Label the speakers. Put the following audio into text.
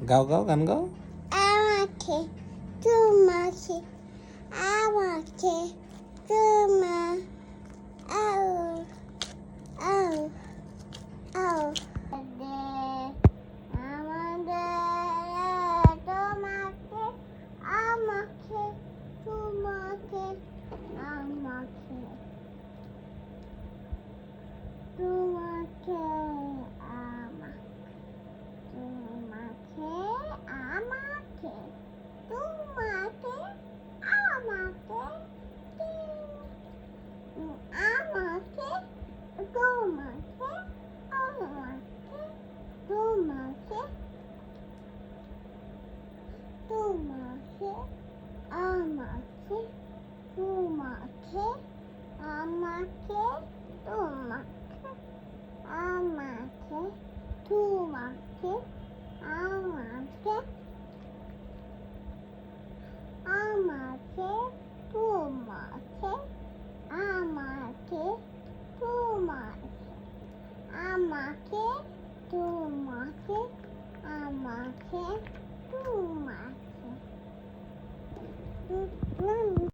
Speaker 1: গাও গাও গান গাও।
Speaker 2: আমাকে তোমাকে আমাকে তোমা আও আও আও আমাদের তোমাকে আমাকে তোমাকে আমাকে তোমাকে তোমাকে আমাকে তোমাকে আমাকে আমাকে তোমাকে আমাকে তোমাকে তোমাকে আমাকে তোমাকে আমাকে তোমাকে আমাকে তোমাকে